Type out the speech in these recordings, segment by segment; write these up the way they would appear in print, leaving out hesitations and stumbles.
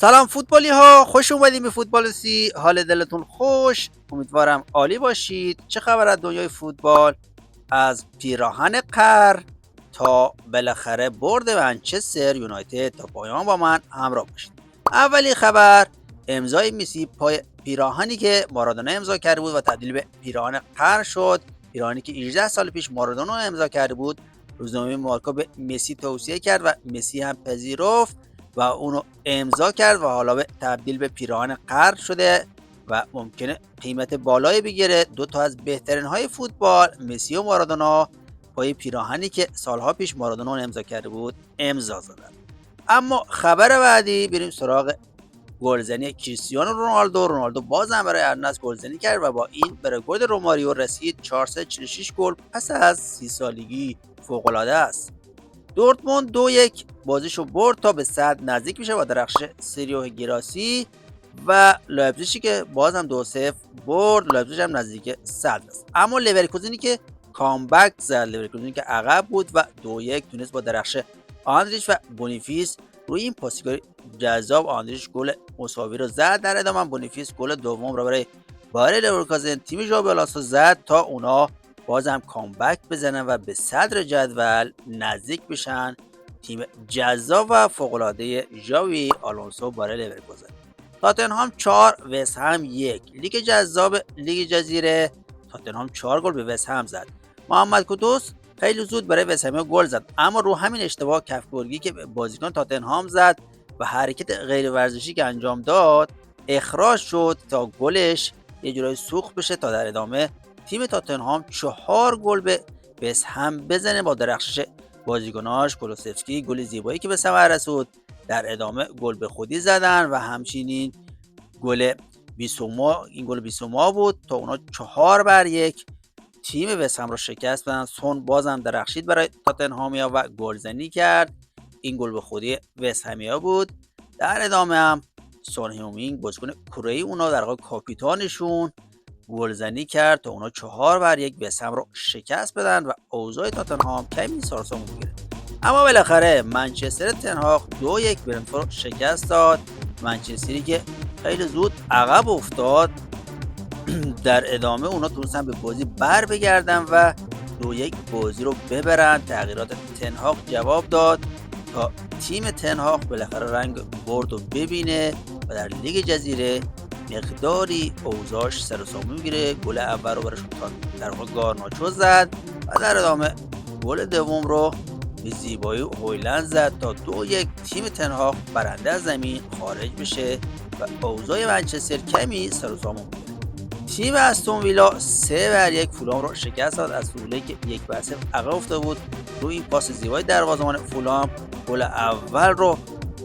سلام فوتبالی ها، خوش اومدیم به فوتبال سی. حال دلتون خوش، امیدوارم عالی باشید. چه خبر از دنیای فوتبال؟ از پیراهن قهر تا بالاخره برد منچستر یونایتد تا پایان با من همراه باشید. اولی خبر امضای مسی پای پیراهنی که مارادونا امضا کرده بود و تبدیل به پیراهن قهر شد. پیراهنی که 18 سال پیش مارادونا امضا کرده بود، روزنامه مارکا به مسی توصیه کرد و مسی هم پذیرفت و اونو امضا کرد و حالا تبدیل به پیراهن قرض شده و ممکنه قیمت بالایی بگیره. دو تا از بهترین های فوتبال، مسی و مارادونا، پای پیراهنی که سالها پیش مارادونا امضا کرده بود امضا زدن. اما خبر بعدی، بریم سراغ گلزنی کریستیانو رونالدو. رونالدو بازم برای الناس گلزنی کرد و با این به رکورد روماریو رسید. 446 گل پس از 30 سالگی، فوق العاده است. دورتموند 2-1 بازیشو برد تا به صدر نزدیک میشه با درخش سریو گیراسی و لایپزیگی که بازم 2-0 برد. لایپزیگ هم نزدیک صدر است. اما لیورکوزنی که کامبک زد، لیورکوزنی که عقب بود و 2-1 تونست با درخش آندریچ و بونیفیس روی این پاسکاری جذاب. آندریچ گل مساوی رو زد، در ادامه بونیفیس گل دوم رو برای بایر لیورکوزن تیم ژابی آلونسو زد تا اونا بازم کامبک بزنن و به صدر جدول نزدیک بشن. تیم جذاب و فوق‌العاده ژاوی آلونسو برای لیورکوزن. تاتنهام 4 وست هم 1. لیگ جذاب لیگ جزیره، تاتنهام 4 گل به وست هم زد. محمد کدوس خیلی زود برای وست هم گل زد، اما رو همین اشتباه کفگرگی که بازیکن تاتنهام زد و حرکت غیر ورزشی که انجام داد اخراج شد تا گلش یه جورایی سوخت بشه تا در ادامه تیم تاتنهام 4 گل به وست هم بزنه با درخشش بازیکناش. کولوسفسکی گل زیبایی که به ثمر رسید، در ادامه گل به خودی زدن و همچنین گل بیسوما، این گل بیسوما بود تا اونا 4-1 تیم وست هم رو شکست بدن. سون بازم درخشید برای تاتنهامیا و گلزنی کرد. این گل به خودی وست همیا بود. در ادامه هم سون هیومینگ بازیکن کره‌ای اونا در واقع کاپیتانشون گلزنی کرد تا اونا 4-1 وست هم رو شکست بدن و اوضاع تاتنهام کمی سارسامون بگیره. اما بالاخره منچستر تنهاق 2-1 برنتفورد رو شکست داد. منچستری که خیلی زود عقب افتاد، در ادامه اونا تونستن به بازی بر بگردن و 2-1 بازی رو ببرن. تغییرات تنهاق جواب داد تا تیم تنهاق بالاخره رنگ برد و ببینه و در لیگ جزیره مقداری اوضاعش سر و سامون میگیره. گل اول رو براشون در واقع گارناچو زد و در ادامه گل دوم رو به زیبایی هویلند زد تا 2-1 تیم تنهاق برنده از زمین خارج بشه و اوضاع منچستر کمی سر و سامون میگیره. تیم استون ویلا 3-1 فولام رو شکست داد. استون ویلا که 1-0 عقب افتاده بود، روی این پاس زیبای دروازه‌بان فولام گل اول رو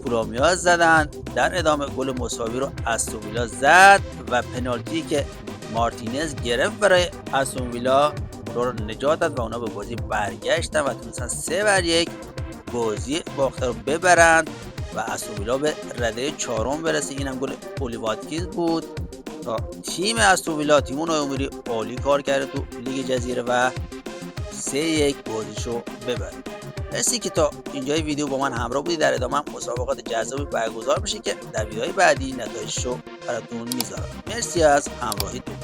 فولامیا زدن. در ادامه گل مساوی رو استون ویلا زد و پنالتی که مارتینز گرفت برای استون ویلا رو نجات داد و اونا به بازی برگشتن و تونستن 3-1 بازی باخته رو ببرند و استون ویلا به رده 4 برسه. اینم گل اولی واتکینز بود تا تیم استون ویلا، تیم اونایی عالی کار کرده تو لیگ جزیره و 3-1 بازیشو ببره. مرسی که تا اینجای ویدیو با من همراه بودید. در ادامه هم مسابقات جذابی برگزار میشه که در ویدیوهای بعدی نتایجشو براتون میذارم. مرسی از همراهیتون.